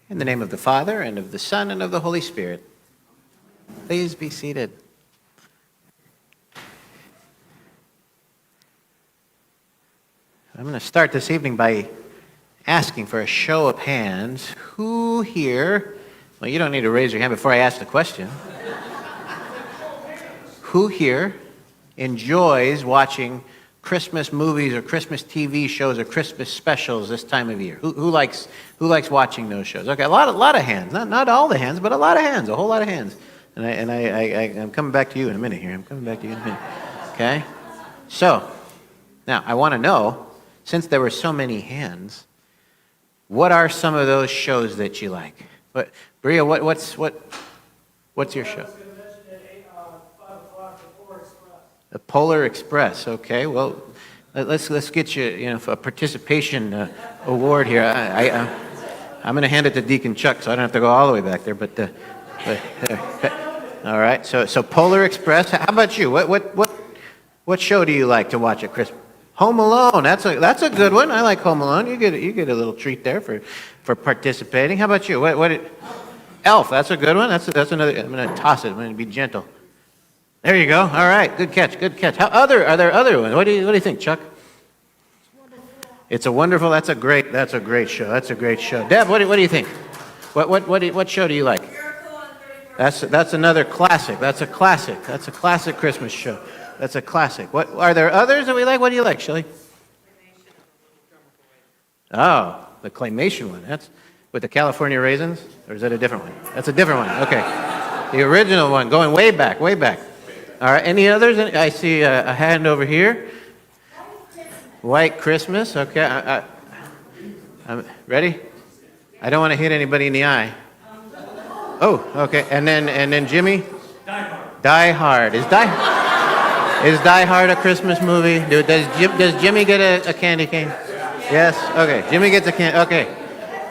In the name of the Father, and of the Son, and of the Holy Spirit. Please be seated. I'm going to start this evening by asking for a show of hands. Who here, well, you don't need to raise your hand before I ask the question. Who here enjoys watching Christmas movies or Christmas TV shows or Christmas specials this time of year? Who likes watching those shows? Okay, a lot of hands. Not all the hands, but a lot of hands, a whole lot of hands. And I'm coming back to you in a minute here. I'm coming back to you in a minute. Okay? So, now I want to know, since there were so many hands, what are some of those shows that you like? Bria, what's your show? The Polar Express. Okay, well, let's get you a participation award here. I'm going to hand it to Deacon Chuck, so I don't have to go all the way back there. But all right. So Polar Express. How about you? What show do you like to watch at Christmas? Home Alone. That's a good one. I like Home Alone. You get a little treat there for participating. How about you? What? Elf. That's a good one. That's another. I'm going to toss it. I'm going to be gentle. There you go. All right. Good catch. Good catch. Are there other ones? What do you think, Chuck? It's a Wonderful. That's a great show. That's a great show. Deb, what do you think? What show do you like? That's another classic. That's a classic. That's a classic Christmas show. That's a classic. What are there others that we like? What do you like, Shelley? Oh, the claymation one. That's with the California raisins, or is that a different one? That's a different one. Okay, the original one, going way back, way back. All right. Any others? I see a hand over here. White Christmas. Okay. I'm ready. I don't want to hit anybody in the eye. Oh, okay. And then Jimmy. Die Hard. Is Die Hard a Christmas movie? Does Jimmy get a candy cane? Yes. Okay. Jimmy gets a candy. Okay.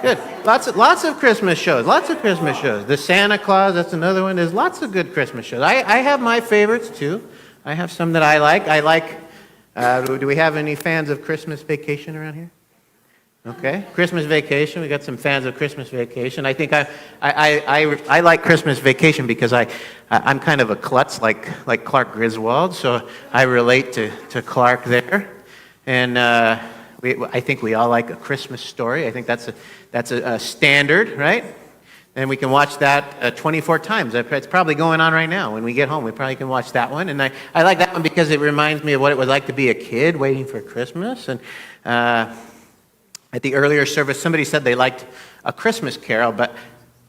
Good. Lots of Christmas shows. Lots of Christmas shows. The Santa Claus, that's another one. There's lots of good Christmas shows. I have my favorites too. I have some that I like. Do we have any fans of Christmas Vacation around here? Okay. Christmas Vacation. We got some fans of Christmas Vacation. I think I like Christmas Vacation because I'm kind of a klutz like Clark Griswold, so I relate to Clark there. And I think we all like A Christmas Story. I think that's a standard, right? And we can watch that 24 times. It's probably going on right now. When we get home, we probably can watch that one. And I like that one because it reminds me of what it was like to be a kid waiting for Christmas. And at the earlier service, somebody said they liked A Christmas Carol, but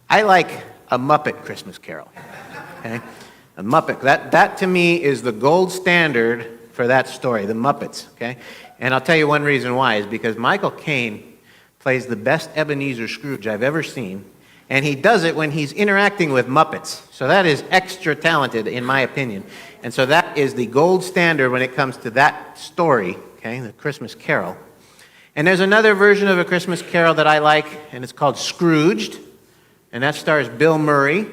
I like A Muppet Christmas Carol. Okay? A Muppet. That to me is the gold standard for that story, the Muppets. Okay? And I'll tell you one reason why, is because Michael Caine plays the best Ebenezer Scrooge I've ever seen, and he does it when he's interacting with Muppets. So that is extra talented, in my opinion. And so that is the gold standard when it comes to that story, okay, the Christmas Carol. And there's another version of A Christmas Carol that I like, and it's called Scrooged, and that stars Bill Murray.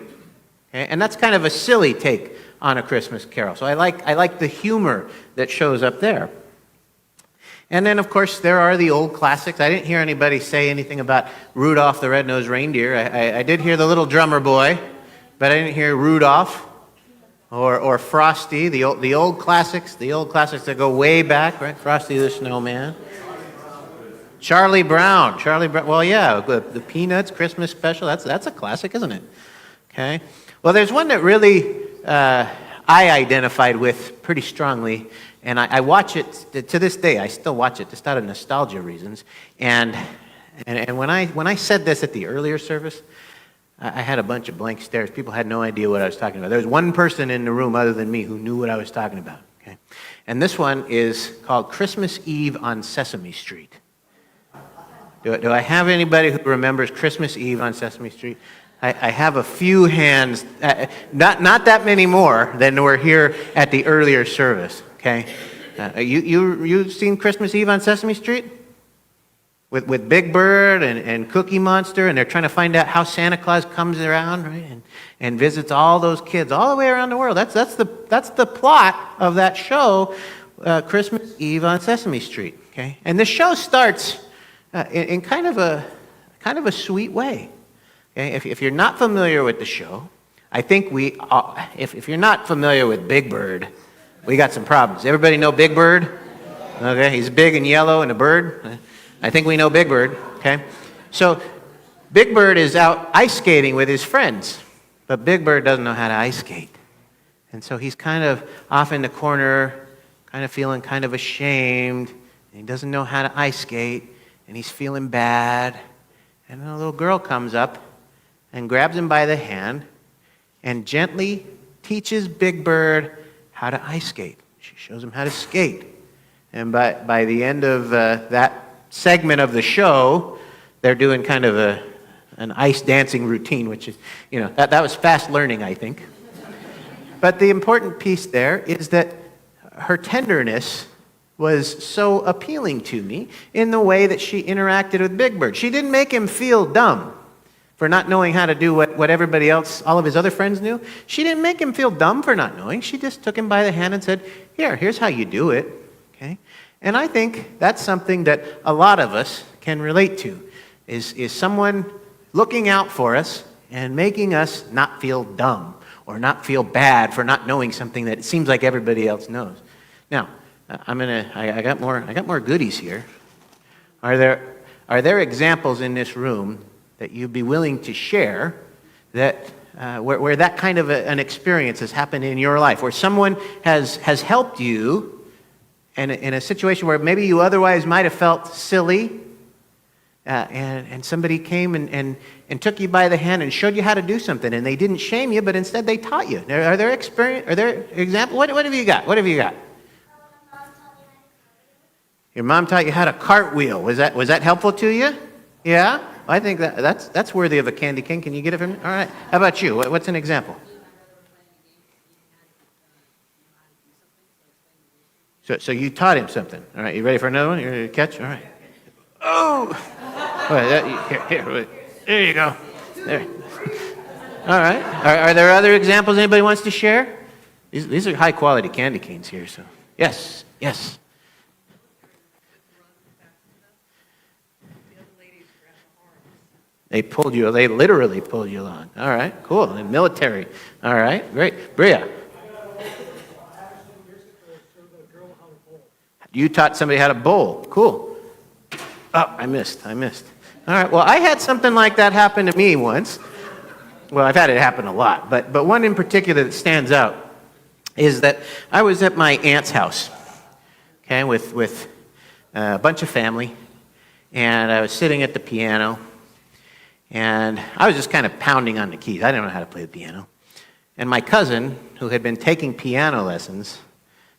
Okay? And that's kind of a silly take on A Christmas Carol. So I like the humor that shows up there. And then, of course, there are the old classics. I didn't hear anybody say anything about Rudolph the Red-Nosed Reindeer. I did hear the Little Drummer Boy, but I didn't hear Rudolph or Frosty, the old classics that go way back, right? Frosty the Snowman. Charlie Brown. Well, yeah, the Peanuts Christmas special. That's a classic, isn't it? Okay. Well, there's one that really I identified with pretty strongly. And I watch it to this day. I still watch it just out of nostalgia reasons. And when I said this at the earlier service, I had a bunch of blank stares. People had no idea what I was talking about. There was one person in the room other than me who knew what I was talking about. Okay, and this one is called Christmas Eve on Sesame Street. Do I have anybody who remembers Christmas Eve on Sesame Street? I have a few hands, not that many more than were here at the earlier service. Okay, you seen Christmas Eve on Sesame Street with Big Bird and Cookie Monster, and they're trying to find out how Santa Claus comes around, right, and visits all those kids all the way around the world. That's the plot of that show, Christmas Eve on Sesame Street. Okay, and the show starts in kind of a sweet way. Okay? If you're not familiar with the show, I think if you're not familiar with Big Bird, we got some problems. Everybody know Big Bird? Okay, he's big and yellow and a bird. I think we know Big Bird, okay? So Big Bird is out ice skating with his friends, but Big Bird doesn't know how to ice skate. And so he's kind of off in the corner, kind of feeling kind of ashamed, and he doesn't know how to ice skate, and he's feeling bad. And then a little girl comes up and grabs him by the hand and gently teaches Big Bird how to ice skate. She shows him how to skate. And by the end of that segment of the show, they're doing kind of an ice dancing routine, which is, that was fast learning, I think. But the important piece there is that her tenderness was so appealing to me in the way that she interacted with Big Bird. She didn't make him feel dumb for not knowing how to do what everybody else, all of his other friends knew. She didn't make him feel dumb for not knowing. She just took him by the hand and said, here's how you do it. Okay? And I think that's something that a lot of us can relate to, is someone looking out for us and making us not feel dumb or not feel bad for not knowing something that it seems like everybody else knows. Now, I got more goodies here. Are there examples in this room that you'd be willing to share that where that kind of an experience has happened in your life, where someone has helped you in a situation where maybe you otherwise might have felt silly, and somebody came and took you by the hand and showed you how to do something, and they didn't shame you, but instead they taught you. Are there examples? What have you got? What have you got? Your mom taught you how to cartwheel. Was that helpful to you? Yeah? I think that's worthy of a candy cane. Can you get it from me? All right. How about you? What's an example? So you taught him something. All right. You ready for another one? You ready to catch? All right. Oh! Here. There you go. There. All right. Are there other examples anybody wants to share? These are high-quality candy canes here. So yes. They literally pulled you along. All right, cool. In military. All right, great. Bria. You taught somebody how to bowl. Cool. Oh, I missed. All right, well, I had something like that happen to me once. Well, I've had it happen a lot, but one in particular that stands out is that I was at my aunt's house, okay, with a bunch of family, and I was sitting at the piano, and I was just kind of pounding on the keys. I didn't know how to play the piano. And my cousin, who had been taking piano lessons,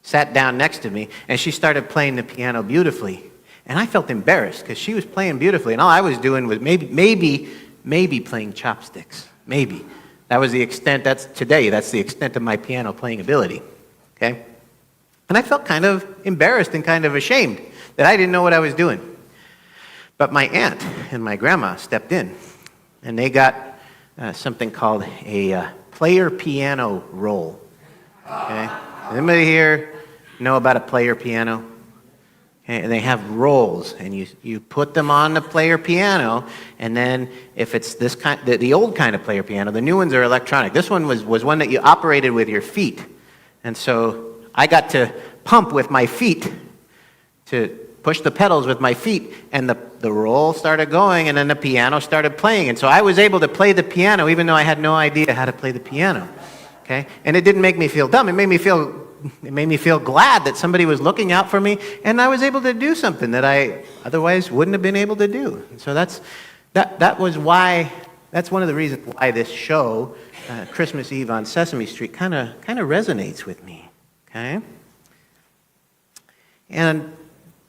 sat down next to me, and she started playing the piano beautifully. And I felt embarrassed because she was playing beautifully, and all I was doing was maybe playing chopsticks. Maybe. That was the extent, that's the extent of my piano playing ability. Okay? And I felt kind of embarrassed and kind of ashamed that I didn't know what I was doing. But my aunt and my grandma stepped in, and they got something called a player piano roll. Okay? Anybody here know about a player piano? Okay, and they have rolls, and you put them on the player piano, and then if it's this kind, the old kind of player piano, the new ones are electronic. This one was one that you operated with your feet, and so I got to pump with my feet to push the pedals with my feet, and the roll started going, and then the piano started playing, and so I was able to play the piano even though I had no idea how to play the piano. Okay, and it didn't make me feel dumb. It made me feel glad that somebody was looking out for me, and I was able to do something that I otherwise wouldn't have been able to do. And so that's one of the reasons why this show, Christmas Eve on Sesame Street, kind of resonates with me. Okay, and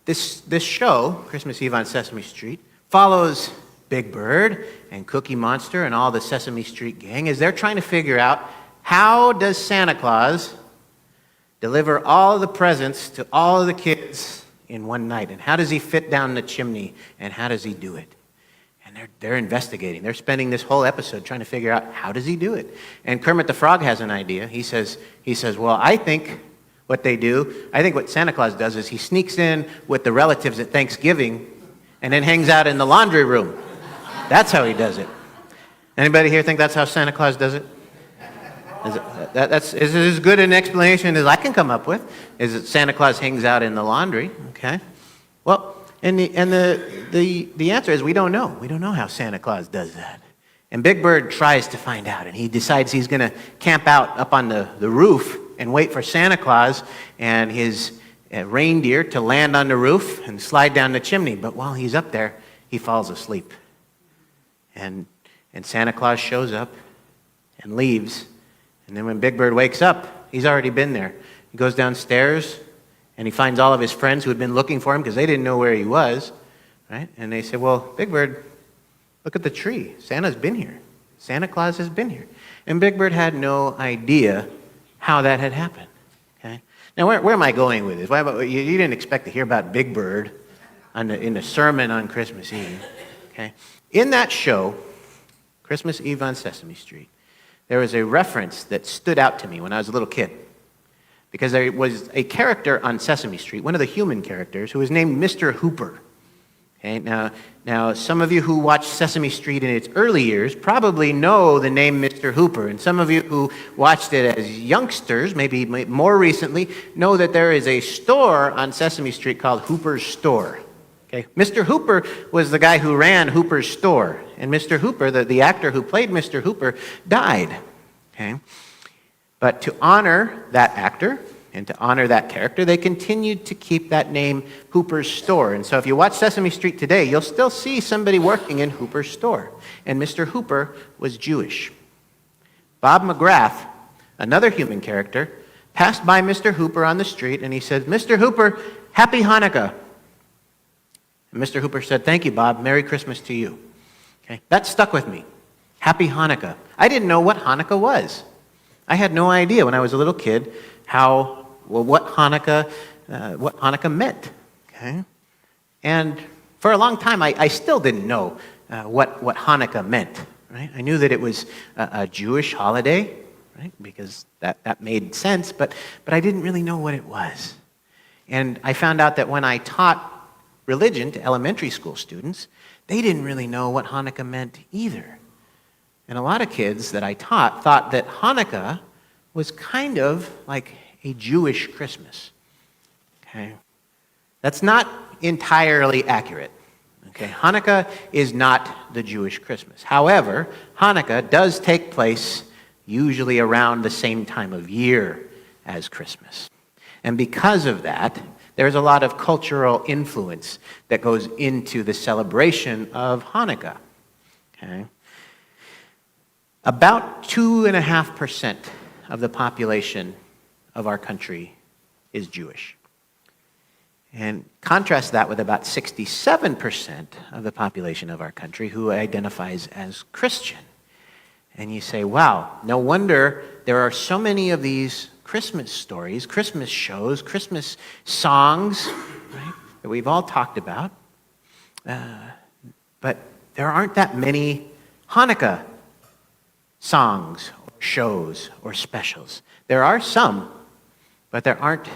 this show, Christmas Eve on Sesame Street, follows Big Bird and Cookie Monster and all the Sesame Street gang as they're trying to figure out, how does Santa Claus deliver all of the presents to all of the kids in one night? And how does he fit down the chimney? And how does he do it? And they're investigating. They're spending this whole episode trying to figure out, how does he do it? And Kermit the Frog has an idea. He says, well, I think what Santa Claus does is he sneaks in with the relatives at Thanksgiving and then hangs out in the laundry room. That's how he does it. Anybody here think that's how Santa Claus does it? Is as good an explanation as I can come up with, is that Santa Claus hangs out in the laundry, okay? Well, and the answer is we don't know. We don't know how Santa Claus does that. And Big Bird tries to find out, and he decides he's going to camp out up on the roof and wait for Santa Claus and his reindeer to land on the roof and slide down the chimney. But while he's up there, he falls asleep. And Santa Claus shows up and leaves. And then when Big Bird wakes up, he's already been there. He goes downstairs, and he finds all of his friends who had been looking for him because they didn't know where he was, right? And they say, well, Big Bird, look at the tree. Santa's been here. Santa Claus has been here. And Big Bird had no idea how that had happened, okay? Now, where am I going with this? You didn't expect to hear about Big Bird in the sermon on Christmas Eve, okay? In that show, Christmas Eve on Sesame Street, there was a reference that stood out to me when I was a little kid. Because there was a character on Sesame Street, one of the human characters, who was named Mr. Hooper. Okay, now, some of you who watched Sesame Street in its early years probably know the name Mr. Hooper. And some of you who watched it as youngsters, maybe more recently, know that there is a store on Sesame Street called Hooper's Store. Okay, Mr. Hooper was the guy who ran Hooper's Store. And Mr. Hooper, the actor who played Mr. Hooper, died. Okay? But to honor that actor and to honor that character, they continued to keep that name Hooper's Store. And so if you watch Sesame Street today, you'll still see somebody working in Hooper's Store. And Mr. Hooper was Jewish. Bob McGrath, another human character, passed by Mr. Hooper on the street and he said, Mr. Hooper, Happy Hanukkah. And Mr. Hooper said, thank you, Bob. Merry Christmas to you. Okay, that stuck with me. Happy Hanukkah. I didn't know what Hanukkah was. I had no idea when I was a little kid what Hanukkah meant. Okay, and for a long time, I still didn't know what Hanukkah meant. Right? I knew that it was a Jewish holiday, right? Because that made sense, but I didn't really know what it was. And I found out that when I taught religion to elementary school students, they didn't really know what Hanukkah meant either. And a lot of kids that I taught thought that Hanukkah was kind of like a Jewish Christmas. Okay? That's not entirely accurate. Okay? Hanukkah is not the Jewish Christmas. However, Hanukkah does take place usually around the same time of year as Christmas. And because of that, there's a lot of cultural influence that goes into the celebration of Hanukkah. Okay? About 2.5% of the population of our country is Jewish. And contrast that with about 67% of the population of our country who identifies as Christian. And you say, wow, no wonder there are so many of these Christmas stories, Christmas shows, Christmas songs, right, that we've all talked about. But there aren't that many Hanukkah songs, or shows, or specials. There are some, but there aren't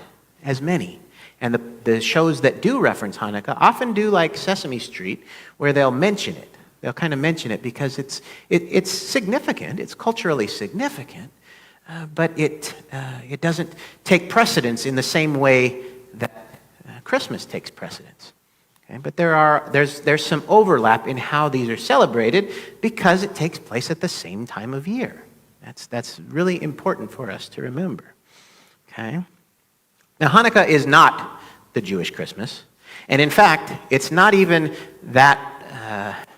as many. And the shows that do reference Hanukkah often do like Sesame Street, where they'll mention it. They'll kind of mention it because it's significant, it's culturally significant, but it doesn't take precedence in the same way that Christmas takes precedence. Okay? But there's some overlap in how these are celebrated because it takes place at the same time of year. That's really important for us to remember. Okay? Now, Hanukkah is not the Jewish Christmas, and in fact, it's not even that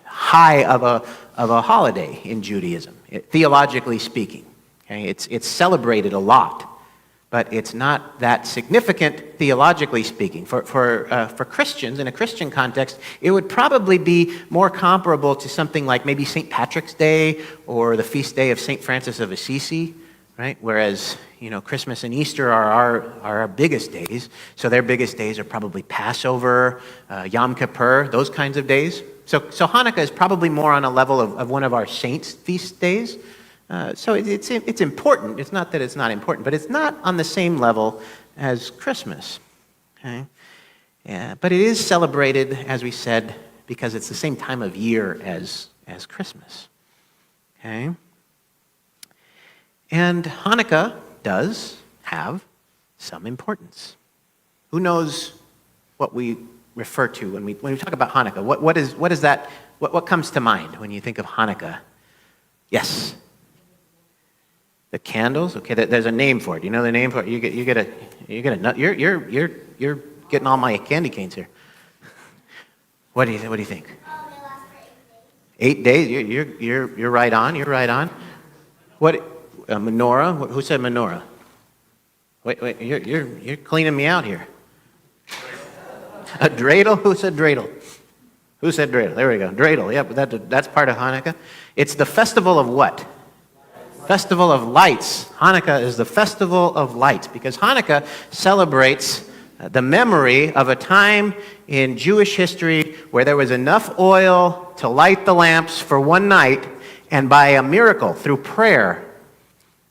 high of a holiday in Judaism, theologically speaking. Okay? It's celebrated a lot, but it's not that significant theologically speaking. For Christians, in a Christian context, it would probably be more comparable to something like maybe St. Patrick's Day or the feast day of St. Francis of Assisi, right? Whereas, Christmas and Easter are our biggest days, so their biggest days are probably Passover, Yom Kippur, those kinds of days. So Hanukkah is probably more on a level of one of our saints' feast days. So it's important. It's not that it's not important, but it's not on the same level as Christmas. Okay? Yeah, but it is celebrated, as we said, because it's the same time of year as Christmas. Okay? And Hanukkah does have some importance. Who knows what we refer to when we talk about Hanukkah? What is that? What comes to mind when you think of Hanukkah? Yes. The candles. Okay, there's a name for it. You know the name for it. You get a. You're getting all my candy canes here. What do you think? They last for 8 days. 8 days. You're right on. You're right on. What? A menorah? Who said menorah? Wait. You're cleaning me out here. A dreidel? Who said dreidel? Who said dreidel? There we go. Dreidel. Yeah, but that's part of Hanukkah. It's the festival of what? Festival of lights. Hanukkah is the festival of lights because Hanukkah celebrates the memory of a time in Jewish history where there was enough oil to light the lamps for one night, and by a miracle, through prayer,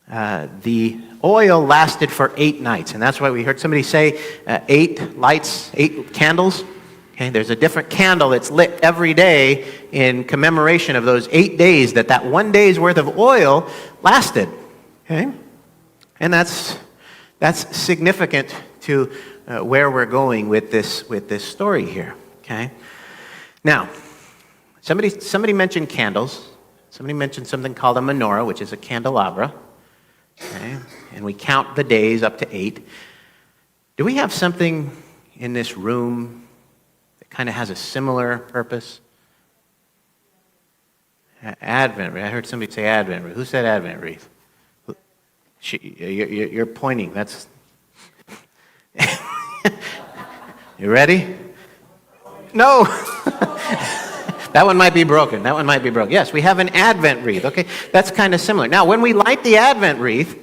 the oil lasted for 8 nights. And that's why we heard somebody say 8 lights, 8 candles. Okay, there's a different candle that's lit every day in commemoration of those 8 days that one day's worth of oil lasted. Okay, and that's significant to where we're going with this story here. Okay, now somebody mentioned candles. Somebody mentioned something called a menorah, which is a candelabra. Okay, and we count the days up to 8. Do we have something in this room kind of has a similar purpose? Advent wreath. I heard somebody say Advent wreath. Who said Advent wreath? You're pointing. That's. You ready? No. That one might be broken. Yes, we have an Advent wreath. Okay, that's kind of similar. Now, when we light the Advent wreath,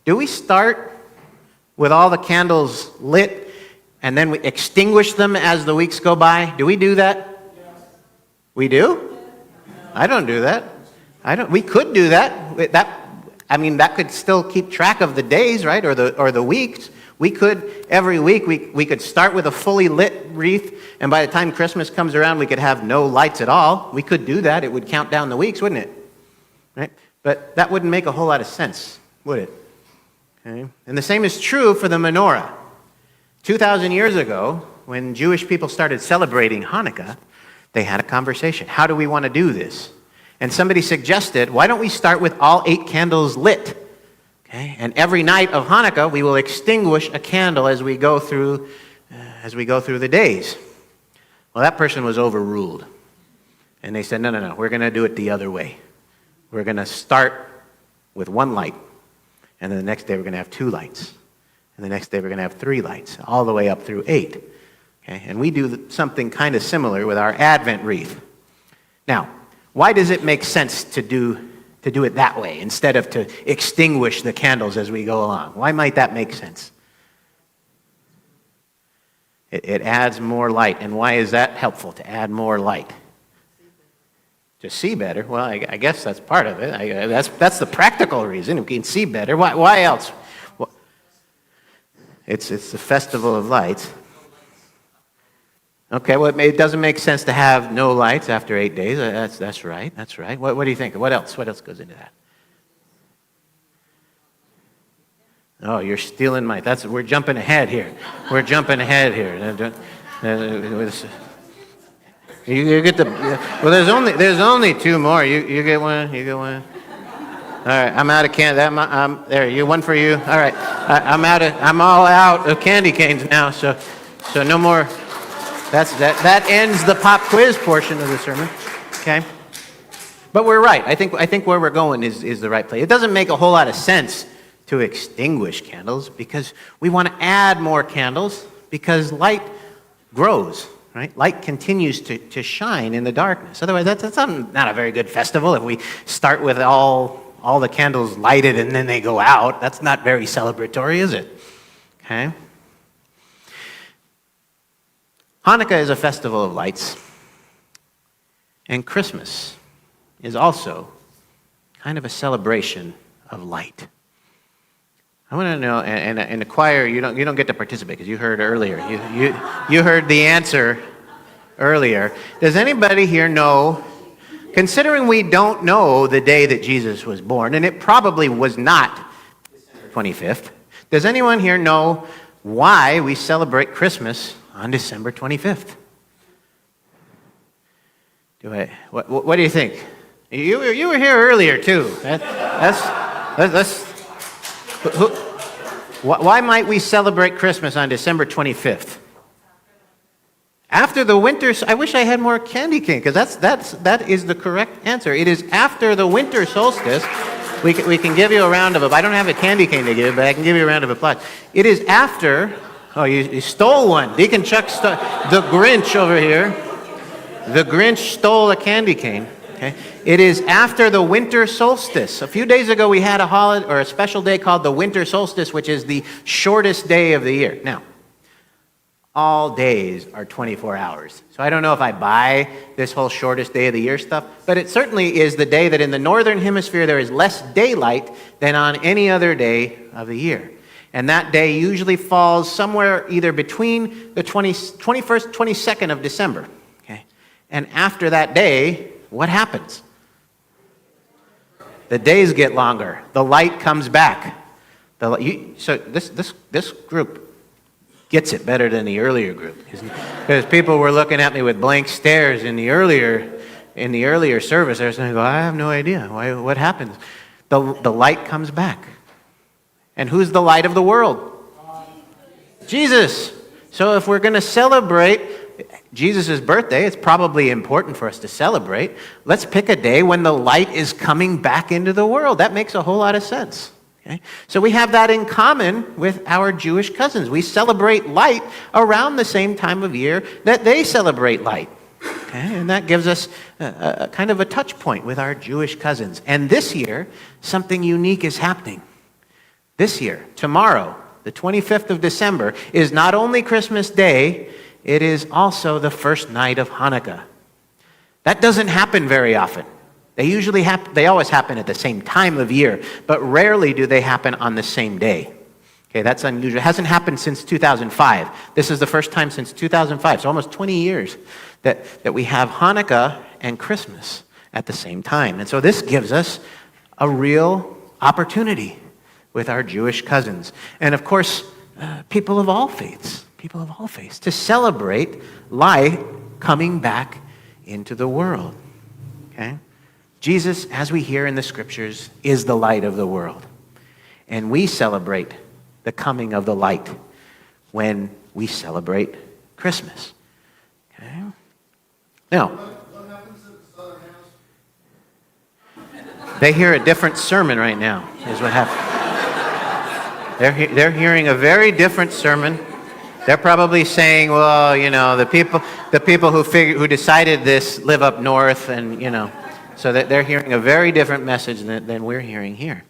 do we start with all the candles lit and then we extinguish them as the weeks go by? Do we do that? Yes. We do? I don't do that. We could do that. That could still keep track of the days, right? Or the weeks. We could, every week, we could start with a fully lit wreath, and by the time Christmas comes around, we could have no lights at all. We could do that. It would count down the weeks, wouldn't it? Right? But that wouldn't make a whole lot of sense, would it? Okay. And the same is true for the menorah. 2,000 years ago, when Jewish people started celebrating Hanukkah, they had a conversation. How do we want to do this? And somebody suggested, why don't we start with all 8 candles lit? Okay? And every night of Hanukkah, we will extinguish a candle as we go through the days. Well, that person was overruled. And they said, no, we're going to do it the other way. We're going to start with 1 light. And then the next day, we're going to have 2 lights. And the next day, we're going to have 3 lights, all the way up through 8. Okay? And we do something kind of similar with our Advent wreath. Now, why does it make sense to do it that way instead of to extinguish the candles as we go along? Why might that make sense? It adds more light. And why is that helpful, to add more light? To see better? Well, I guess that's part of it. That's the practical reason. We can see better. Why else? Well, it's the festival of lights. Okay, well, it doesn't make sense to have no lights after 8 days. That's right. What do you think? What else goes into that? Oh, you're stealing my... We're jumping ahead here. You get the... Well, there's only 2 more. You get one. All right, I'm out of candy. There, you one for you. All right, I'm all out of candy canes now. So no more. That ends the pop quiz portion of the sermon. Okay, but we're right. I think where we're going is the right place. It doesn't make a whole lot of sense to extinguish candles because we want to add more candles because light grows. Right? Light continues to shine in the darkness. Otherwise, that's not a very good festival if we start with all the candles lighted and then they go out. That's not very celebratory, is it? Okay. Hanukkah is a festival of lights, and Christmas is also kind of a celebration of light. I want to know, and in the choir, you don't get to participate because you heard earlier. You heard the answer earlier. Does anybody here know? considering we don't know the day that Jesus was born, and it probably was not December 25th, does anyone here know why we celebrate Christmas on December 25th? What do you think? You were here earlier too. Why might we celebrate Christmas on December 25th? After the winter, I wish I had more candy cane, because that is the correct answer. It is after the winter solstice. We can give you a round of applause. I don't have a candy cane to give, but I can give you a round of applause. It is after. Oh, you stole one. Deacon Chuck the Grinch over here. The Grinch stole a candy cane. Okay. It is after the winter solstice. A few days ago, we had a holiday or a special day called the winter solstice, which is the shortest day of the year. Now, all days are 24 hours. So I don't know if I buy this whole shortest day of the year stuff, but it certainly is the day that in the northern hemisphere there is less daylight than on any other day of the year. And that day usually falls somewhere either between the 21st, 22nd of December. Okay? And after that day, what happens? The days get longer. The light comes back. So this group gets it better than the earlier group, because people were looking at me with blank stares in the earlier service. They were saying, I have no idea. What happens? The light comes back. And who's the light of the world? Jesus. So if we're going to celebrate Jesus' birthday, it's probably important for us to celebrate. Let's pick a day when the light is coming back into the world. That makes a whole lot of sense. Okay? So we have that in common with our Jewish cousins. We celebrate light around the same time of year that they celebrate light. Okay? And that gives us a kind of a touch point with our Jewish cousins. And this year, something unique is happening. This year, tomorrow, the 25th of December, is not only Christmas Day, it is also the first night of Hanukkah. That doesn't happen very often. They always happen at the same time of year, but rarely do they happen on the same day. Okay, that's unusual. It hasn't happened since 2005. This is the first time since 2005, so almost 20 years that we have Hanukkah and Christmas at the same time. And so this gives us a real opportunity with our Jewish cousins. And of course, people of all faiths, to celebrate light coming back into the world. Okay? Jesus, as we hear in the scriptures, is the light of the world. And we celebrate the coming of the light when we celebrate Christmas. Okay? Now, What happens at the Southern House? they hear a different sermon right now, is what happens. They're hearing a very different sermon. They're probably saying, well, the people who decided this live up north, and so that they're hearing a very different message than we're hearing here.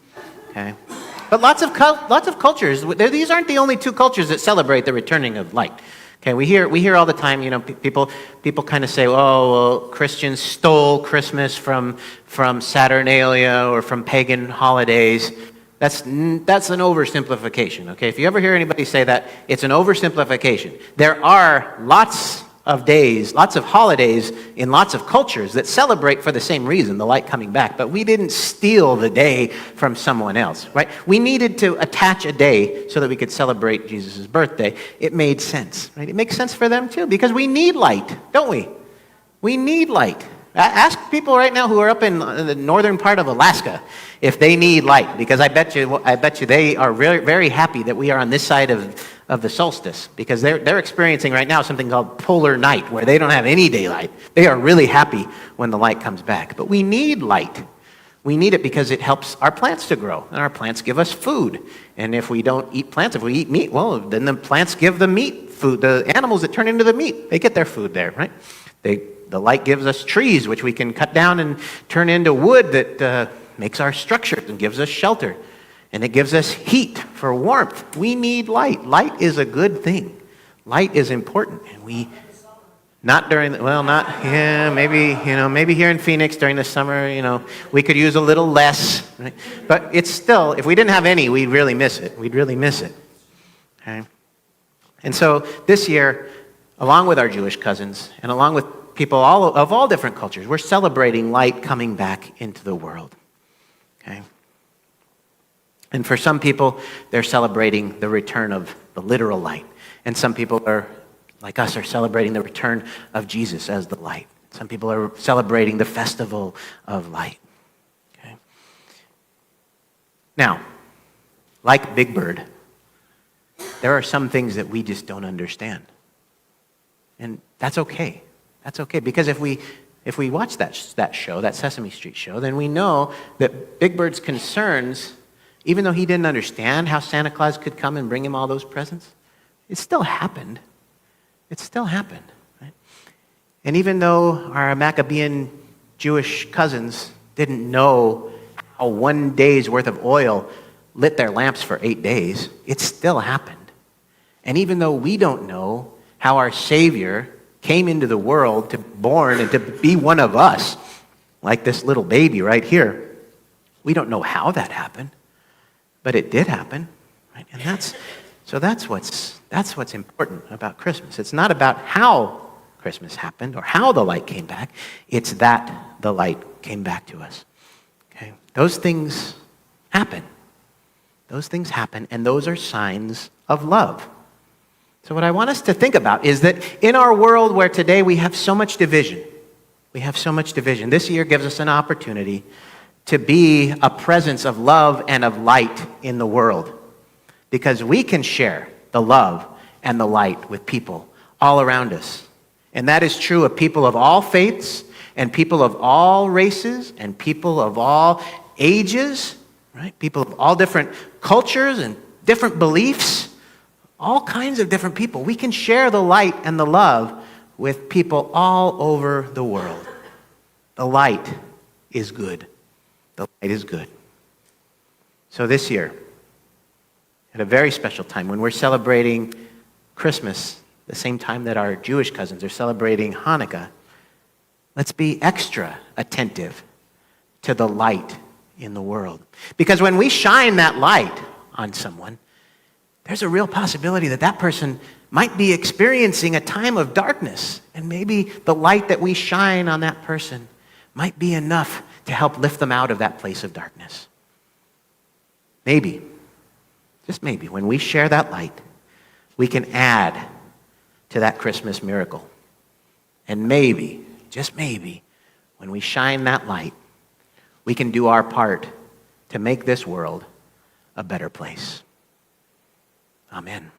Okay, but lots of cultures. These aren't the only two cultures that celebrate the returning of light. Okay, we hear all the time. People kind of say, oh, well, Christians stole Christmas from Saturnalia or from pagan holidays. That's an oversimplification, okay? If you ever hear anybody say that, it's an oversimplification. There are lots of days, lots of holidays in lots of cultures that celebrate for the same reason, the light coming back, but we didn't steal the day from someone else, right? We needed to attach a day so that we could celebrate Jesus' birthday. It made sense, right? It makes sense for them too, because we need light, don't we? We need light. Ask people right now who are up in the northern part of Alaska if they need light, because I bet you they are very, very happy that we are on this side of the solstice, because they're experiencing right now something called polar night, where they don't have any daylight. They are really happy when the light comes back. But we need light. We need it because it helps our plants to grow, and our plants give us food. And if we don't eat plants, if we eat meat, well, then the plants give the meat food. The animals that turn into the meat, they get their food there, right? The light gives us trees, which we can cut down and turn into wood that makes our structures and gives us shelter. And it gives us heat for warmth. We need light. Light is a good thing. Light is important. And maybe here in Phoenix during the summer, we could use a little less. Right? But it's still, if we didn't have any, we'd really miss it. Okay? And so this year, along with our Jewish cousins, and along with people of all different cultures, we're celebrating light coming back into the world. Okay? And for some people, they're celebrating the return of the literal light. And some people are, like us, are celebrating the return of Jesus as the light. Some people are celebrating the festival of light. Okay? Now, like Big Bird, there are some things that we just don't understand. And that's okay. That's okay. Because if we watch that show, that Sesame Street show, then we know that Big Bird's concerns, even though he didn't understand how Santa Claus could come and bring him all those presents, it still happened. It still happened. Right? And even though our Maccabean Jewish cousins didn't know how 1 day's worth of oil lit their lamps for 8 days, it still happened. And even though we don't know how our Savior came into the world to born and to be one of us, like this little baby right here, we don't know how that happened, but it did happen. Right? And that's what's important about Christmas. It's not about how Christmas happened or how the light came back. It's that the light came back to us. Okay? Those things happen. Those things happen, and those are signs of love. So what I want us to think about is that in our world where today we have so much division, this year gives us an opportunity to be a presence of love and of light in the world, because we can share the love and the light with people all around us. And that is true of people of all faiths and people of all races and people of all ages, right? People of all different cultures and different beliefs, all kinds of different people. We can share the light and the love with people all over the world. The light is good. The light is good. So this year, at a very special time, when we're celebrating Christmas, the same time that our Jewish cousins are celebrating Hanukkah, let's be extra attentive to the light in the world. Because when we shine that light on someone, there's a real possibility that that person might be experiencing a time of darkness. And maybe the light that we shine on that person might be enough to help lift them out of that place of darkness. Maybe, just maybe, when we share that light, we can add to that Christmas miracle. And maybe, just maybe, when we shine that light, we can do our part to make this world a better place. Amen.